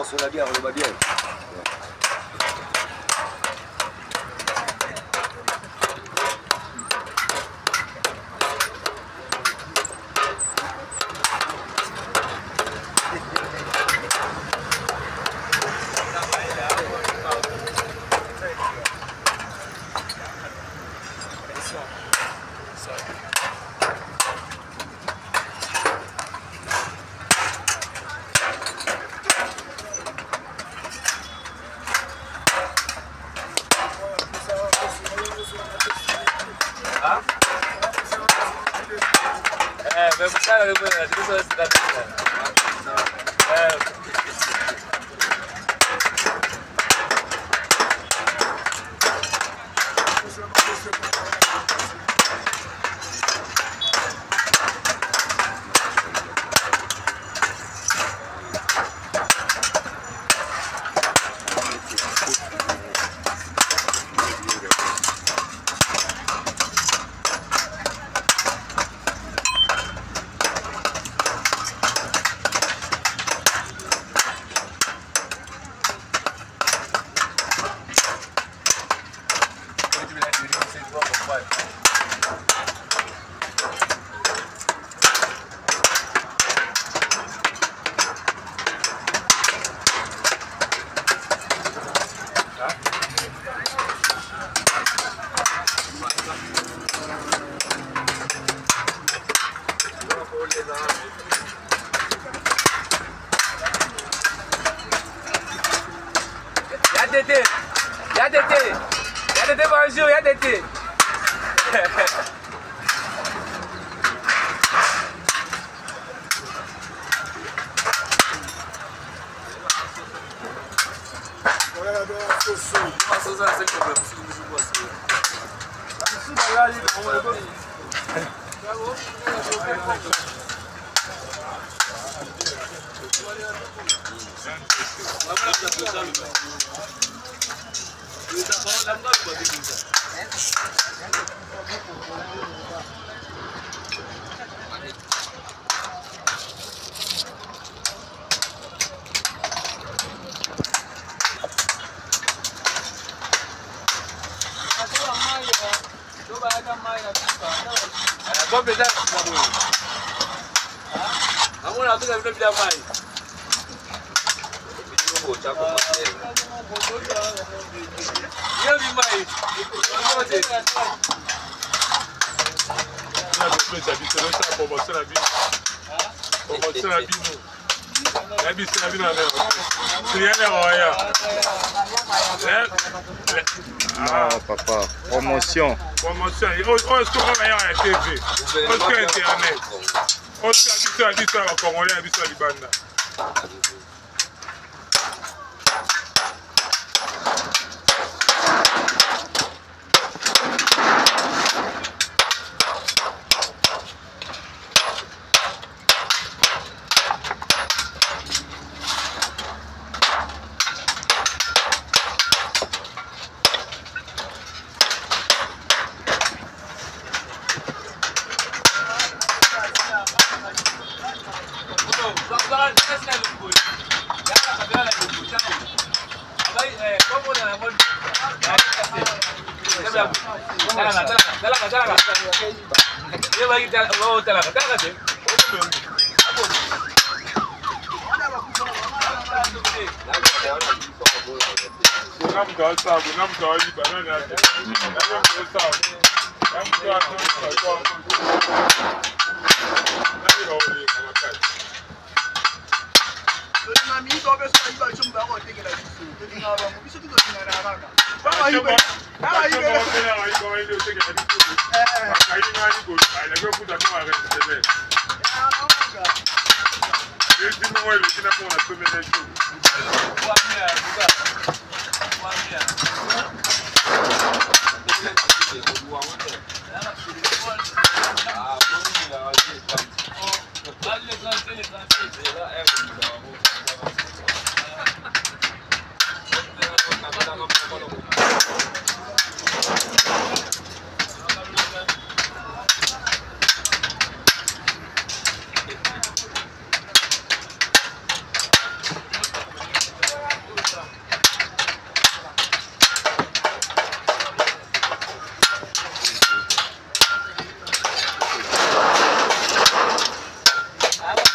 morceau là bien, on le voit bien. Bonjour, y'a des thés. Non, papa, promotion. Promotion. On se trouve à la TV. On se trouve Internet. On se trouve à la Congolais, à la Libanda.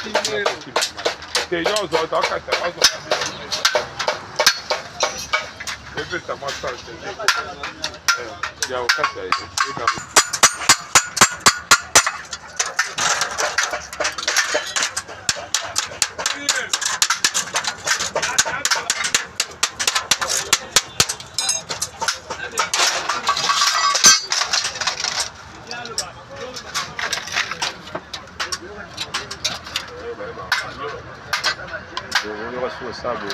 te nyonso otokata epesa mwa sante ya okata sur le sable.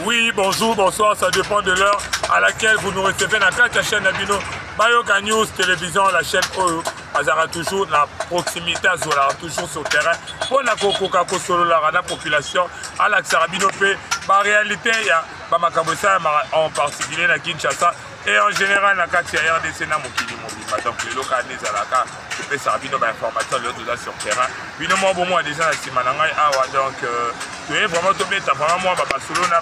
Oui, bonjour, bonsoir, ça dépend de l'heure à laquelle vous nous recevez dans la chaîne Nabino. Bayoka News Télévision, la chaîne Oyo, Azara toujours la proximité, Azola toujours sur le terrain. Pour la Coca Solo, la population, à la Xarabino, la réalité, il y a Bamakabosa en particulier à Kinshasa et en général la carte RDC na Mokili Mobima. Donc le local des Alaka, je peux Sarabino information sur le terrain. Puis nous avons bon déjà la Simananga Awa donc tu es vraiment tombé, tu as vraiment moi Solo na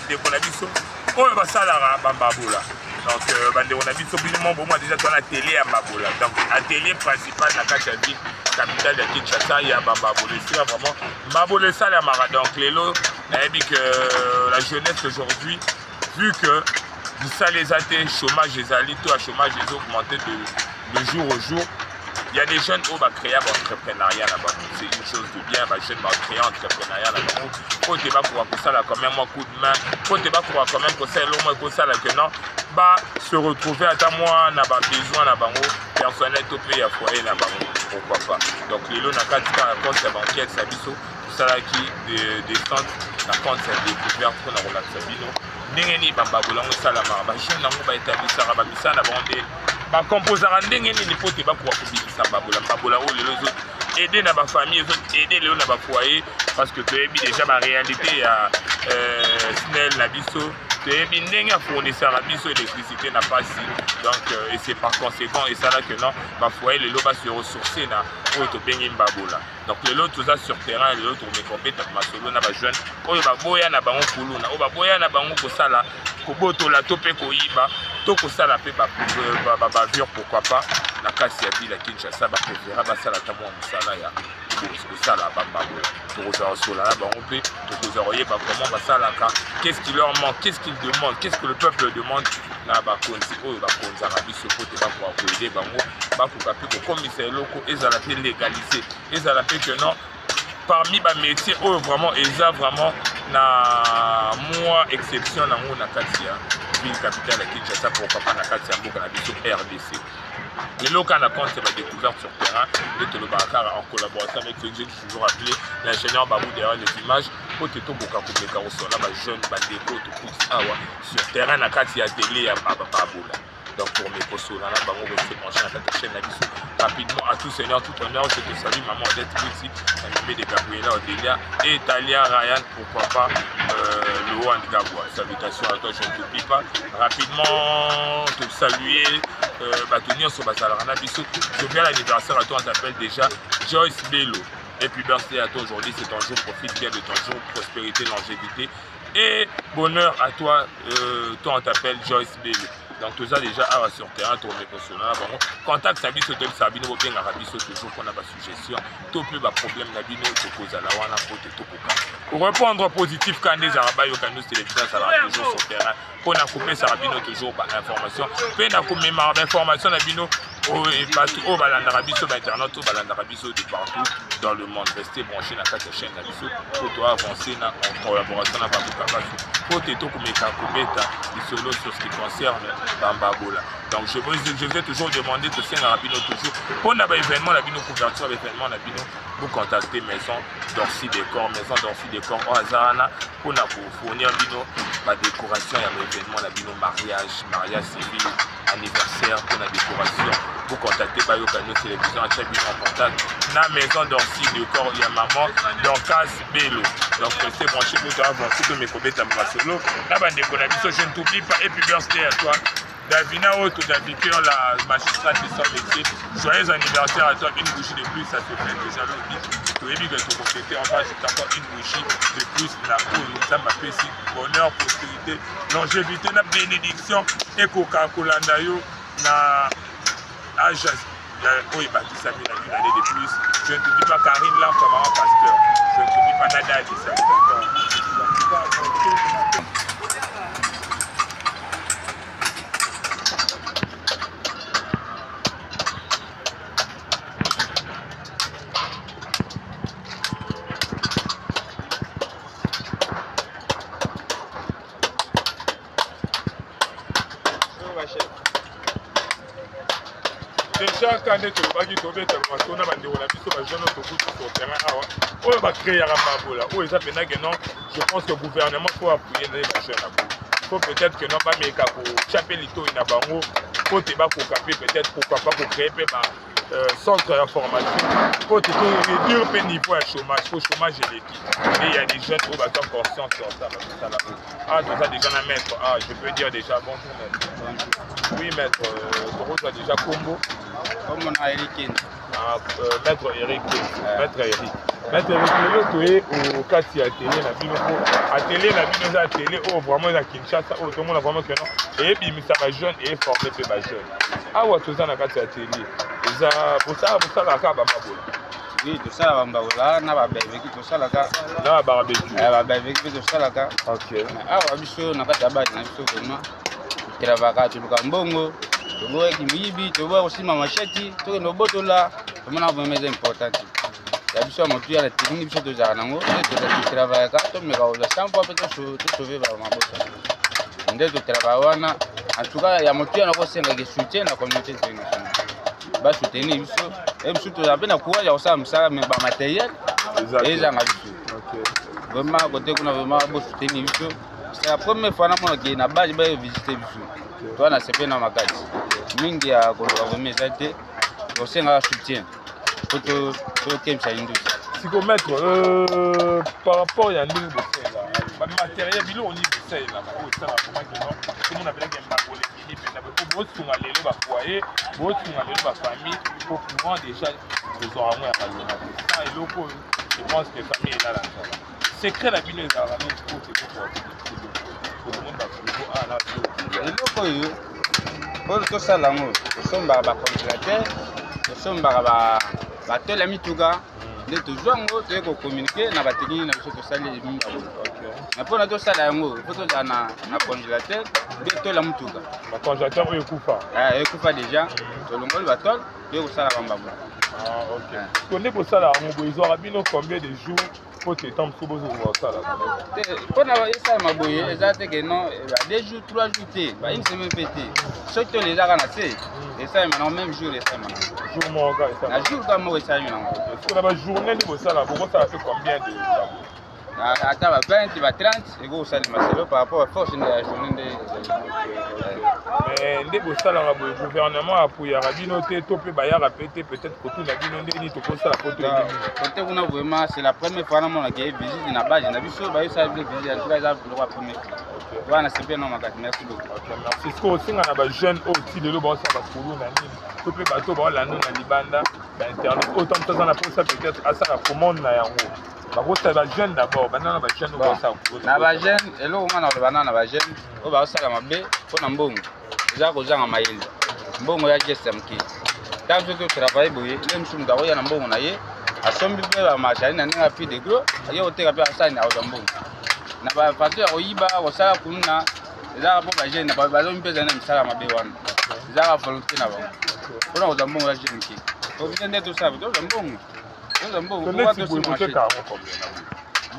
Dekonabiso. Oh bah ça là Bambaboula. Donc Bandekonabiso minimum bon moi déjà dans la télé à Maboula. Donc la télé principale la carte ville capitale de Kinshasa il y a Bambaboula. C'est vraiment Maboula ça la Mara. Donc les lots, que la jeunesse aujourd'hui vu que ça les athées, chômage les alliés, tout à chômage les augmenté de jour au jour. Il y a des jeunes qui ont créé l'entrepreneuriat là-bas. C'est une chose de bien, les jeunes vont créer l'entrepreneuriat là-bas. Il faut que ça là quand même un coup de main. Il faut que quand même que ça l'homme que ça là que non. Bah se retrouver à ta moi n'a pas besoin là-bas. Personnel au pays à foyer là-bas. Pourquoi pas. Donc les lots n'a qu'à dire la compte bancaire ça biso. Tout ça là qui descend la compte c'est découvert pour la relaxation. Ndengeni bambabola ngosalama ba jeune nango ba établissara ba misana bonde ba composera ndengeni ni pote ba kwa kubisa babola o lelo zo aider na ba famille zo aider lelo na ba foyer parce que tu es déjà ma réalité ya snel na biso tu es ndenge à fournir la biso électricité n'a pas si donc et c'est par conséquent et ça là que non ba foyer lelo ba se ressourcer na o to bengi babola donc lelo tout ça sur terrain lelo to me compétent ma solo na ba jeune oyo ba boya na bango kuluna o ba boya na bango ko sala ko botola to pe ko yiba to ko sala pe ba vivre pourquoi pas na kasi ya ville à Kinshasa ba préférer ba sala ta mo musala ya ko sala ba babola to ko sala sola na bango pe to ko zaroyer ba comment ba sala ka qu'est-ce qui leur manque qu'est-ce qu'ils demandent qu'est-ce que le peuple demande na ba konzi oyo ba konza na biso côté ba pour aider bango ba ko ka pe ko commissaire loko ezala pe légaliser ezala pe que non parmi les métiers où vraiment ils ont vraiment na moi exception na mon akatia ville capitale à Kinshasa pourquoi pas na akatia mboka na biso RDC. Les locaux à compte c'est la découverte sur terrain de Tolobakar en collaboration avec ce que j'ai toujours appelé l'ingénieur Babou derrière les images pour te toboka pour les carrosses là ba jeune ba déco to pousse awa sur terrain na akatia télé à Baboula. Donc pour mes postes là bas on va se pencher à ta chaîne rapidement à tout seigneur tout honneur je te salue maman Odette Lucy animé de Gabriela Odelia et Italia Ryan pourquoi pas le haut Gabois salutations à toi je ne t'oublie pas rapidement te saluer tenir sur Basalarana Bissou je viens l'anniversaire à toi on t'appelle déjà Joyce Bello et puis birthday à toi aujourd'hui c'est ton jour profite bien de ton jour prospérité longévité et bonheur à toi toi on t'appelle Joyce Bello. Donc tout ça déjà à sur terrain tourner personnel bon contact Sabiso tel Sabino bien Arabiso toujours qu'on a pas suggestion tout plus bas problème Nabino to cause à la wana pote to koka pour répondre positif quand les Arabayo quand nous télévision ça va toujours sur terrain pour na couper Sarabino toujours par information puis na commémorer information Nabino et partout au balanda Arabiso internet au balanda Arabiso de partout dans le monde. Restez branchés dans la chaîne pour toi avancer en collaboration avec Babukabasu. Pour te sur ce qui concerne Bambabola. Donc je vous ai toujours demandé de faire un rapide toujours. Pour un événement, la couverture l'événement, vous contactez Maison d'Orsi Décor, Maison d'Orsi Décor au Hazana pour fournir la décoration et l'événement, mariage civil, anniversaire pour la décoration. Vous contactez Bayo Canyon Télévision, en contact. La Maison d'Orsi Décor, il y a maman Dorcas Bello. Donc restez branchés pour avancer tous mes combats à solo. Là, je ne t'oublie pas et puis birthday à toi. Davina Auto, Davikur, la magistrate de son métier. Joyeux anniversaire à toi, une bouchée de plus, ça te fait déjà le tu es dit que tu compléter en bas, c'est encore une bouchée de plus. La cour, ça m'a fait si bonheur, prospérité, longévité, la bénédiction et Coca-Cola, na Ajas. Oui, bah, tu savais une année de plus. Je ne t'oublie pas Karine Lam comme un pasteur. Je ne t'oublie pas Nada qui s'appelle encore. Déjà, quand on est tombé, on a bandé, on a vu sur la jeune autoroute sur le terrain. On va créer un Babola. Je pense que le gouvernement faut appuyer les jeunes. Il faut peut-être que non pas mais pour chaper l'ito et nabango, faut te battre pour caper peut-être pourquoi pas pour créer centre d'information. Faut te réduire le niveau de chômage. Faut chômage et l'équipe. Et il y a des jeunes qui sont conscients sur ça. Ah, donc ça déjà la maître. Ah, je peux dire déjà bonjour maître. Oui maître, tu as déjà combo. Comme on a Eric. Maître Eric. Maître Eric. Maître Eric, tu es au cas de la télé, la télé, la télé, oh vraiment la Kinshasa, oh tout le monde a vraiment que non. Et puis ça va jeune et formé pour les jeunes. Ah ouais, tout ça dans la télé. Pour ça la carte Bambabola. Oui, tout ça Bambabola, na ba bébé tout ça la carte. Na ba bébé. Ba bébé tout ça la carte. OK. Ah ouais, biso na kati ba na biso vraiment. Travaka tu Mbongo. Tu vois qui mibi, tu vois aussi ma machette, tu no botola, comment on vraiment important. La biso motu ya la technique biso to za nango, tu travaka to me ka za sampo peut-être tu sauver ba mabota. Nde to travawana, en tout cas ya motu ya na ko senga ke soutien la communauté internationale. Ba soutenir biso, et biso to za pe na courage ya ça msala mais ba matériel. Et za ngabiso. OK. Vraiment côté kuna vraiment bo soutenir biso. C'est la première fois que na base ba visiter biso. Toi na sepe na makati. Mingi ya koloka vraiment ça été ko senga soutien. Photo kemsa industrie. Si vous mettre par rapport à nous le matériel bilo on y essaye là ça va comment que non tout le monde a bien gagné pour les équipes mais pour sur aller le foyer pour sur aller le famille pour pouvoir déjà les aura moins à ça et locaux je pense que famille est là là secret la bilo là pour tout le monde va ah là et locaux pour tout ça là nous sommes ba congélateur nous sommes ba bateau ami tuga de toujours ngo te ko communiquer na bateki na biso to sali mi na pona to sala yango faut to na congélateur de to la mutuga ba congélateur o ekufa ekufa déjà to longol batol de ko sala bamba ah OK connais pour ça là ngo ils aura bino combien de jours pour te temps pour voir ça là pona ça maboye exacte que non 2 jours 3 jours té ba une semaine pété surtout les ara na c'est et ça maintenant même jour et ça maintenant jour mon gars ça la jour comme ça y non est-ce que la journée de ça là pourquoi ça fait combien de attends 20 va 30 et go ça le par rapport à force de la journée de mais ndé ça là le gouvernement a pour ya rabino té topé ba ya répéter peut-être pour tout la bino ndé ni to ko ça la photo côté on a vraiment c'est la première fois on a gagné visite na base na biso ba yo ça visite en tout cas ça le premier voilà c'est bien non makati merci beaucoup merci ce qu'on singa na ba jeune aussi de lo ba ça ba kulu na nini to pe bato ba la na libanda ba internet autant de temps na pour ça peut-être à ça la commande na yango ba ko ça ba jeune d'abord ba na ba jeune ba ça na ba jeune et lo on a le banana ba jeune o ba ça la mabe pour na mbongo za ko zanga mayele mbongo ya GSMK tant que tu travailles boye le msum da ya na mbongo na ye asombi pe ba machine na nga pi de gros ye o te ka pe asani a mbongo na ba fato ya oyiba ko sala kunna za ko ba jeune na ba zo mpeza na msala mabe wana za ka volonté na ba pour na mbongo ya GSMK o bien de tout ça do mbongo Nza mbongo Connais si vous écoutez carrément combien?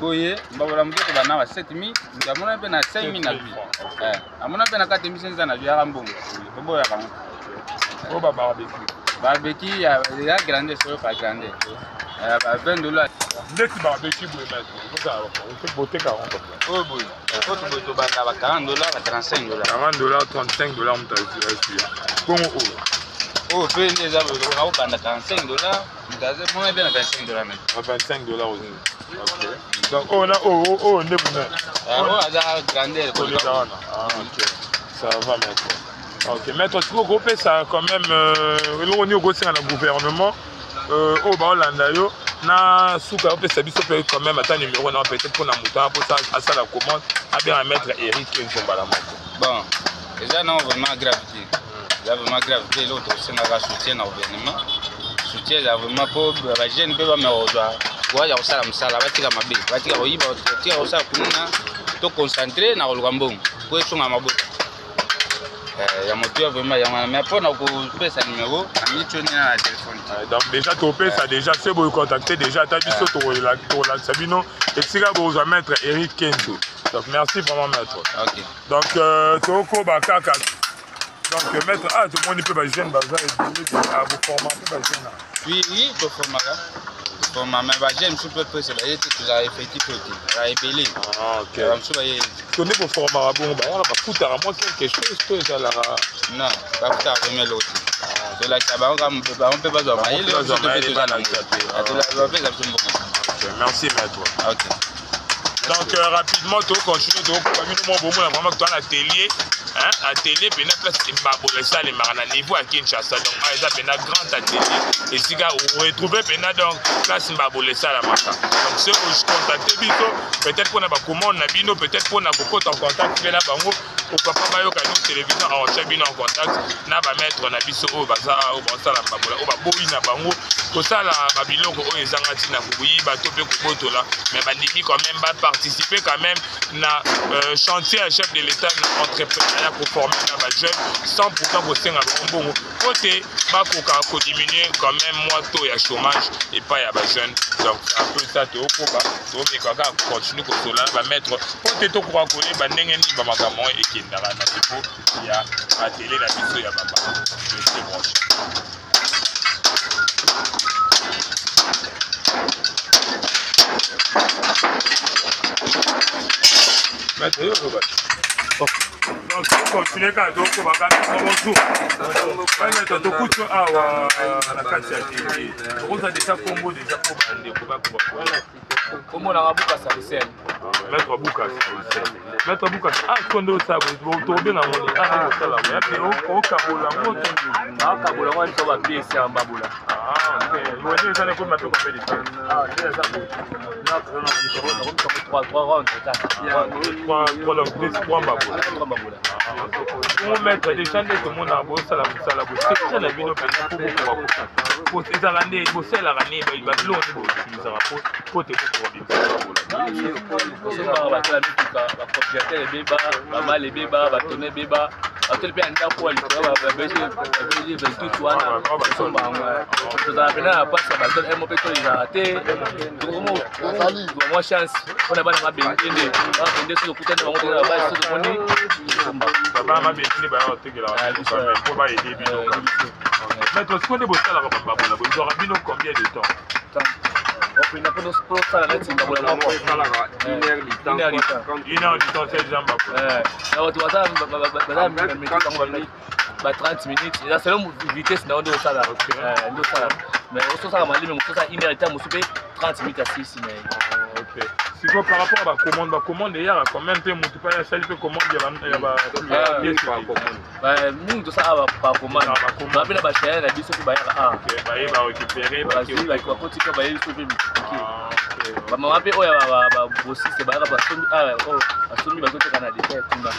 Boye, mbabula mtoto bana wa 7000, ndamona pe na 5000 na bi. Amona pe na 4500 na bi ya mbongo. Boya kango. Oh bah barbecue. Barbecue ya grande solo pas grande. Ba $20. Next barbecue vous mettre. Vous faites beauté 40 combien? Oh boy. Autre boy to bana ba $40, ba $35. $40, $35 on t'a dit. Bon Oh, fait déjà on a bana $45. Ndaze moi bien $25 même. $25 aussi. OK. Donc on a on est bon. Oh, ada grande ko ah OK. Ça va maître. OK, maître, tu peux grouper ça quand même on est au gouvernement au Hollanda yo na souka peut ça biso peut quand même attendre numéro na peut-être pour na mouta pour ça à ça la commande à bien mettre Eric Nzombala moko. Bon, déjà non vraiment gravité. Là vraiment gravité l'autre c'est na soutien au gouvernement. Soutien là vraiment pour la jeune peut pas me rejoindre. Kwa ya usala msala batika mabe, batika oyiba batika usala kunina to concentrer na olwambongo. Ko esunga mabota. Ya moto vraiment ya mais pour na ko pesa numéro ami toni na téléphone. Donc déjà tu peux ça déjà c'est vous contacter déjà ta biso to la Sabino et si vous vous mettre Eric Kenzo. Donc merci vraiment maître. OK. Donc toko bakaka. Donc maître tout le monde peut ba jeune bazar et à vous former ba jeune. Oui, to former. Former mais ba jeune super presse ba yete tu as effectif aussi. La ébélé. Ah OK. Comme pour former à bon ba foutre à moi quelque chose que ça la non, pas faire vraiment l'autre. C'est là que on peut pas dormir. Il est merci maître. OK. Donc rapidement tu continues tu vraiment que toi l'atelier hein atelier pena place Mbabole ça les marana niveau à Kinshasa donc ça pena grand atelier et si gars on retrouver pena donc place Mbabole ça la maka donc c'est où je contacter biso peut-être pour na ba commande na bino peut-être pour na kokota en contact na bango au papa bayo ka nous télévision en chabino en contact na ba mettre na biso au baza au ça la Mbabole au ba boyi na bango ko ça la babiloko o ezanga tina kuyi ba topé ko botola mais ba ndimi quand même ba participer quand même na chantier à chef de l'état na entrepreneur pour former les jeunes sans pourtant bosser un bon côté pas pour diminuer quand même moi taux et chômage et pas y a des jeunes donc c'est un peu ça au combat donc mais quand on continue comme cela va mettre côté tout pour coller ba ndenge ni ba makamon et qui ndara na tipo il y a à télé la biso ya baba c'est bon. Maître yo Robert. Donc continuer quand donc on va faire bonjour. Ouais mais to kucho awa na kati ya TV. On a déjà combo déjà pour bande pour ba Comment on a Buka Saricel. Maître Buka Saricel. Maître Buka ah kondo ça vous tomber na mon ah ça là mais au kabola moto Ah kabola moi je va pied c'est en babula. Ah OK. Vous voyez ça les comme peu comme des Ah c'est ça. Non, trois rounds, trois babula. Pour mettre des chaînes de mon abo, ça la c'est très la vidéo pour ces années, pour celle la année, il va long pour utiliser rapport pour te c'est pas la propriété les bébés, maman les bébés, bâtonner bébé, atel pe anda pour aller bébé tout toi na so ba to da bena pas ça bâton et mon péto il a raté comment moi chance on a pas ma bendende ba bendende sur côté de on ba sur moni baba ma bendende ba on te la pour ba aider bino mais toi ce qu'on est beau ça là baba vous aurez bino combien de temps on n'a pas de sport ça là c'est pas vraiment une heure du temps c'est déjà là tu vois ça bah 30 minutes là c'est la vitesse dans le ça là mais on ça mal mais on ça une heure temps on 30 minutes à 6 mais OK si quoi par rapport à la commande hier quand même peu monte pas ça il peut commande il y a bah nous tout ça pas commande on appelle la chaîne la biso ba ah OK bah il va récupérer bah il va quoi petit que bah il faut bien OK bah maman pe oya ba bossi c'est ba somi ah oh somi ba zote kana des tunda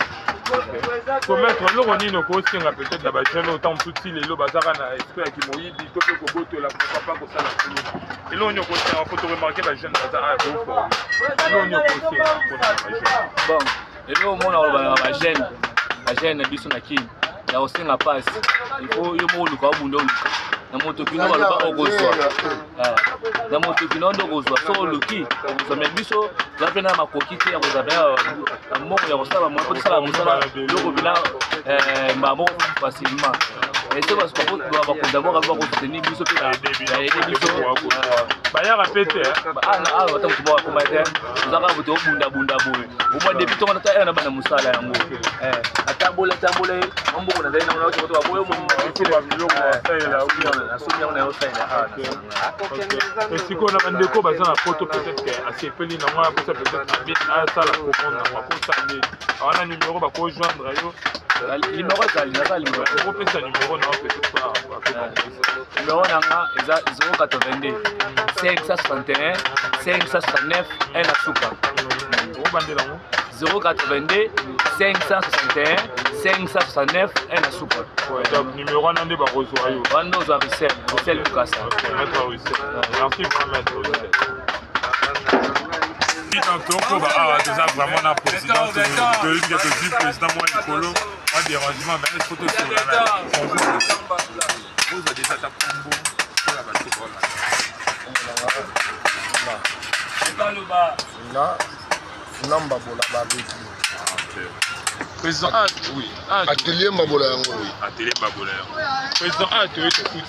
pour mettre l'euro ni no ko singa peut-être la ba jeune autant tout il est lo bazara na esprit qui moyibi to pe ko boto la pourquoi pas ko ça la et là on ko singa faut remarquer la jeune bazara bon et là au moins on va la jeune biso na qui la osenga passe il faut yo mo luka bundo na moto kino baloba okozwa na moto kino ndo okozwa so oluki okozwa me biso za mpe na makoki te ya kozwa na mbongo ya kosala mo po tosala mosala biloko bila mabo facilement ese bakonzi yango bakosoutenir biso mpe bayede biso bayaka mpe te ata motu moko akoma te tozaka bote obundabunda boye omwa depuis ntongo ata ere na bana mosala yango atambole ombongo nazali nango naoti moto baboye nasomi yango na yosalela esikoyo na bandeko baza na poto peut-être asepeli nango aposa peut-être asala comprendre nango aposa nde awana numero bakojoindre yo numéro ezali naza numéro opesa numero nango peut-être numéro nanga eza 082 561 569 1 na suka obandela ngo 082 561 569 1 na suka donc numéro wana nde bakozwa yo wana ozwa Russell Lukasa maître Russell merci pour maître Russell tantôt bah déjà vraiment la présidence de président moi écolo pas dérangement mais il faut tout sur la vous avez déjà ta combo pour la basketball là namba bola barbecue président oui atelier mabola yango oui atelier mabola président tu es petit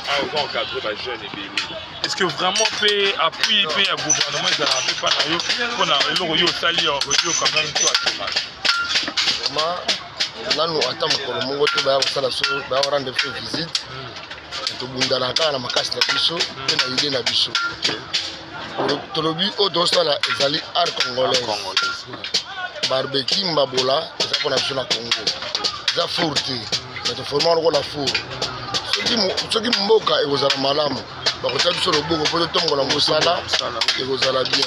à encadrer ba jeune et bébé est-ce que vraiment peut appuyer peut à gouvernement ça n'a pas na yo pour na eloko yo sali yo quand même tout à vraiment nanu ata mokolo mongo te baya kosala so baya rendre fait visite tobundana kaka na makasi na biso mpe na idée na biso tolobi oyo tosala ezali art congolaise barbecue mbabola eza mpona biso na congo eza four te me toforma lokola four soki mboka ekozala malamu bakotia biso loboko mpo totombola mosala ekozala bien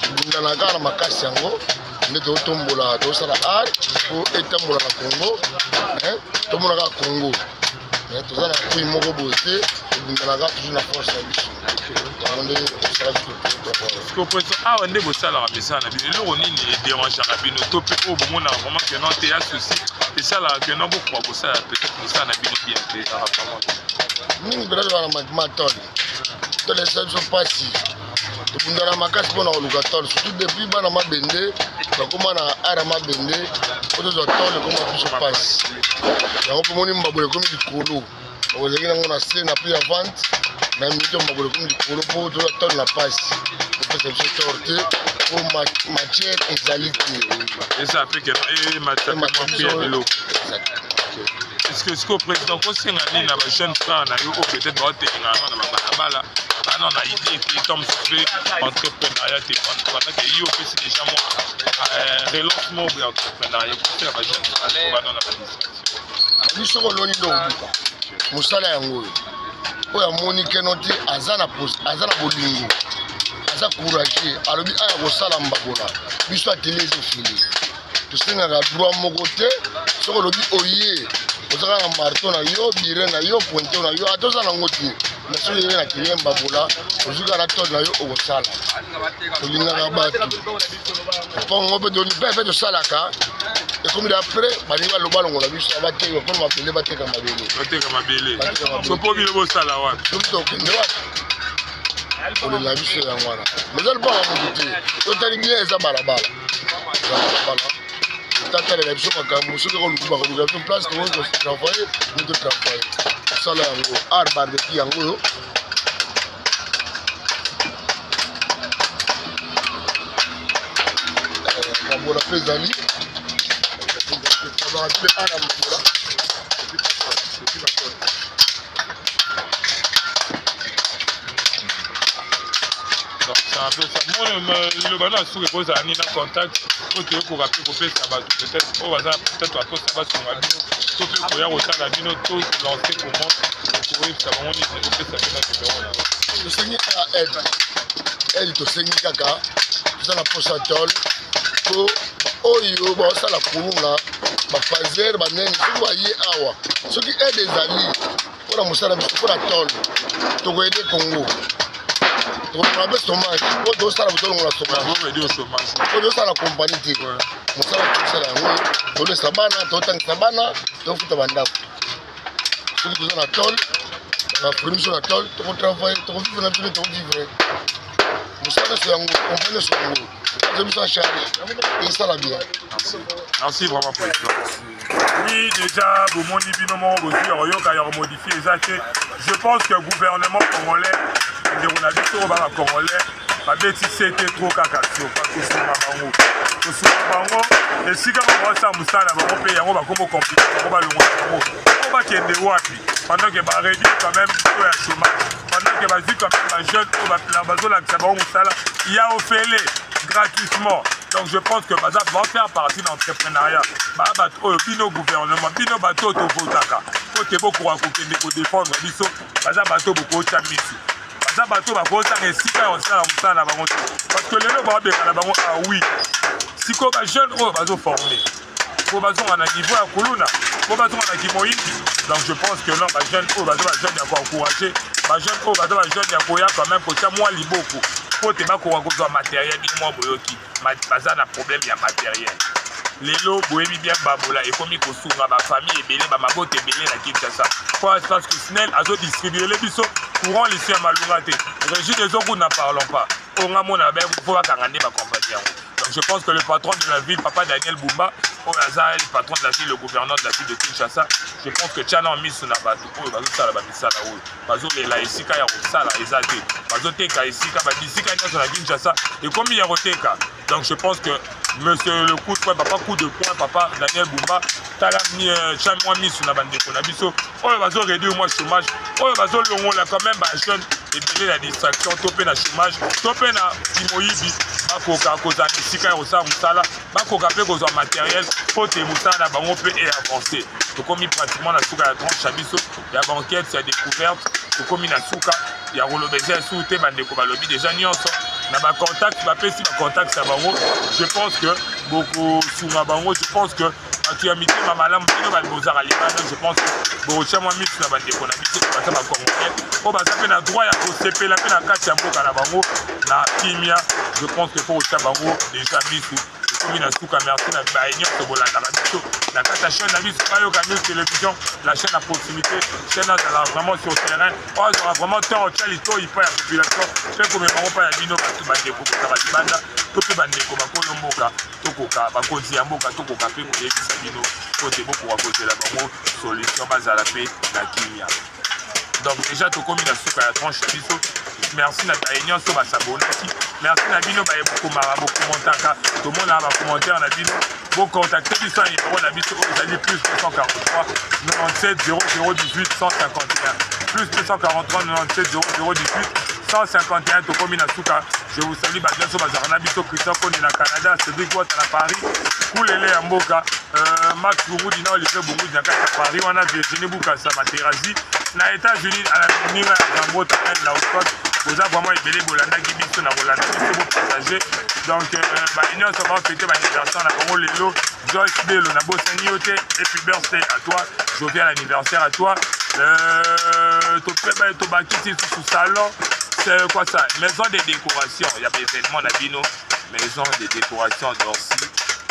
tobundana kaka na makasi yango nde totombola tosala art mpo etambola na congo tomona kaka congo toza na kui moko boye te tobundana kaka toujours na force ya biso yango nde tosala biso président awa nde bosalaka misala na bino eloko nini edérangeaka bino to mpe oyo bomonaka vraiment ke non te ya souci esalaka ke non bokoka kosala peut-être mosala na bino bien mpe mingi mpenza tozala na matima tole tolesa biso mpasi tobundana makasi mpona koluka tole surtout depuis bana mabende bakóma na ara mabende po tozwa tole ekóma biso mpasi yango mpo moni mbabola ekómi likolo bakozalaki nango na se na prix ya vente na minute mbabola ekómi likolo mpo tozwa tole na mpasi kopesa biso tore te mpo matière ezali te eza mpe keno matière ya biloko est-ce que sikoyo président kosenga nini na bajeune frère na yo oyo peut-être baotelinga yango na babalabala bana na idée te to mosusu mpe entrepreneuriat te pendake yo opesi déjà mwa relancement oyo ya entrepreneuriat kosela bajeune frère bana na badiscussion biso koloni nde obuka mosala yango oyo oyo amoni keno te aza na bolingo aza courage alobi aya kosala mbabola biso atelier ezofile tosengaka droit moko te soki olobi oye ozaka na marteau na yo bire na yo pointeur na yo ata oza nango te mais soki oye na atelier mbabola ozuka na tole na yo okosala olingaka bato mpongo mpe toni mpe mpe tosalaka ekomi d'après balingi baloba longola biso abateka mpona mabele bateka mabele sopo bino bosala wapi soki tokende wapi olela biso yango wana mais eza lobaka motu te totali bien eza balabala tatalela biso makambo soki koluka biso place tokoki kotravaille ni totravaille osala yango art barbecue yango oyo mabola mpe ezali art ya mabola le bana soki ekozala nini na contact po toyokoka mpe kopesa bato peut-être oyo baza peut-être baposa basunga bino to mpe koya kosala bino to lance comment koyebisa bango nini kopesa mpe na numero tosengi kaka aide tosengi kaka toza na posa tole po oyo baosala kulunga bafazer banene soki baye awa soki aide ezali mpona mosala biso mpona tole tokoyede congo tokolongola mpe chômage po tosala botolongola chômage po tosala kompani te mosala tosala yango tolesa bana totangisa bana tofuta bandako soki toza na tole bafoni biso na tole tokotravaille tokovivre na biso nde tokovivre mosala so yango compagnie so yango aza biso acharge esala bien. Merci vraiment président. Oui, déjà, vous m'avez dit que je pense que le gouvernement congolais, le congolais, c'était trop cacassio. Et si quand on ça, on paye, on va comme compliqué, on va pendant que va réduire quand même le chômage, pendant que va dire quand même la jeune, il y a offert gratuitement. Donc je pense que Baza va faire partie de l'entrepreneuriat. Bino gouvernement, Bino bateau to votaka. Côté beaucoup à défendre biso, Baza bateau beaucoup de misi. Baza bateau va causer un sika on sala musala bango. Parce que les gens vont bien la bango ah oui. Si ko ba jeune oh bazo formé. Ko bazo à niveau à Kuluna, ko bazo à Kimoyi. Donc je pense que non ba jeune oh bazo ba jeune ya ko encourager. Ba jeune oh bazo ba jeune ya ko ya quand même ko tia moi liboko. Ko te ba ko ko matériel bi moi boyoki. Baza na problème ya matériel. Lelo boyebi bien babola et comme ko sunga ba famille ebele ba mabote ebele na Kinshasa. Parce que Snell azo distribuer les biso courant les sur malungate. Régis des autres n'en parlons pas. On a mon abe faut pas kangande ba compagnie. Donc je pense que le patron de la ville, Papa Daniel Bumba, au hasard, le patron de la ville, le gouverneur de la ville de Kinshasa, je pense que Tchana a mis sur la base de parce que la Isika ya Rosala, Ezate, parce que Teka Isika, Isika sur la Kinshasa, et comme il y a Roteka. Donc je pense que monsieur le coup de poing, Papa Daniel Bumba, Talamni, Chamouan mis sur la bande de Konabiso, oh, il va réduire moi chômage, oh, il va là quand même, jeune, et donner la distraction, topé na chômage, topé na Timoïbi, Bakoka, Kozani, Sika, Rosa, Moussala, Bakoka, Pekozo matériel, Pote, Moussala, Bango peut et avancer. Donc, comme il pratiquement la souka à 30 chabiso, il y a banquette, il y a découverte, comme il y a souka, il y a Rolobézé, Souté, Bandeko, Balobi, déjà, Nyonso, il y a contact, il va passer le contact, ça Bango. Je pense que beaucoup sous Bango, je pense que tu as mis ma malam, je pense que beaucoup de moi mis sur la bande de Konabito, ça va congolais. On va faire la droit à CP, la peine à 4 chambeaux à la Bango, la Kimia, je pense que pour le Bango, déjà mis sous. Comme il a sous merci la baignon de Bolanda la chaîne la vie sur la télévision, la chaîne à proximité, chaîne vraiment sur le terrain. On aura vraiment tant de qualité, il faut la population. C'est comme on pas la bino tout bandé pour la banda, tout bandé comme Kolomboka, Tokoka, Bakozi Amboka, Tokoka, Pé pour les Sabino, côté beaucoup à côté la bango, solution base à la paix, la Kimia. Donc déjà tout comme il a sous la tranche biso. Merci na baignon sur ba sabonaki. Merci na bino ba beaucoup marabo commentaka. Tout le monde a un commentaire na bino. Vous contactez du sang numéro na biso vous allez plus 243 97 0018 151 plus 243 97 0018 151 to comme Inasuka. Je vous salue Badiaso Bazarana Biso Christian Kone na Canada, Cédric Watt na Paris, Koulele Amboka, Max Bungoudi na Olivier Bungoudi na Paris, on a Virginie Boukassa Materazi, na États-Unis à la Nira Zambo Tamen na Oxford. Vous avez vraiment ébélé Bolanda qui biso na Bolanda qui se vous partager. Donc union ça va fêter l'anniversaire na Congo Lelo, Joyce Bello na Bossaniote et puis birthday à toi, jovial anniversaire à toi. To bakiti sous salon. C'est quoi ça? Maison de décoration. Il y a des événements d'Abino. Maison de décoration d'Orsi.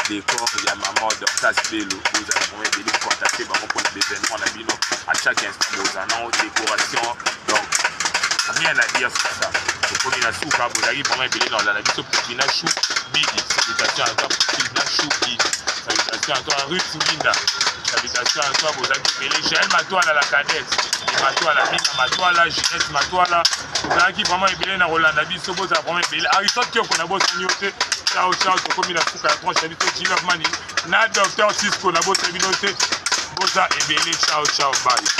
Décor, il y a maman d'Orcas Bello. Vous avez des contacter pour les événements d'Abino. À chaque instant, vous avez une décoration. Donc, rien à dire sur ça. Vous avez une souka, vous avez pour moi dans la vie pour Pinachou Bidi. Salutations à toi pour Pinachou Bidi. Salutations à toi Ruth Minda. Salutations à toi, vous avez appelé Jaël Matoala la cadette. Matoala, Mina Matoala, Ginette Matoala. Vous avez vraiment ébélé dans Rolanda Biso, vous avez vraiment ébélé. Aristote qui a beau signoter. Ciao, ciao, c'est comme il a souka la tranche, habité Gilles Mani. Na docteur Cisco, na beau signoter. Vous avez ébélé, ciao, ciao, bye.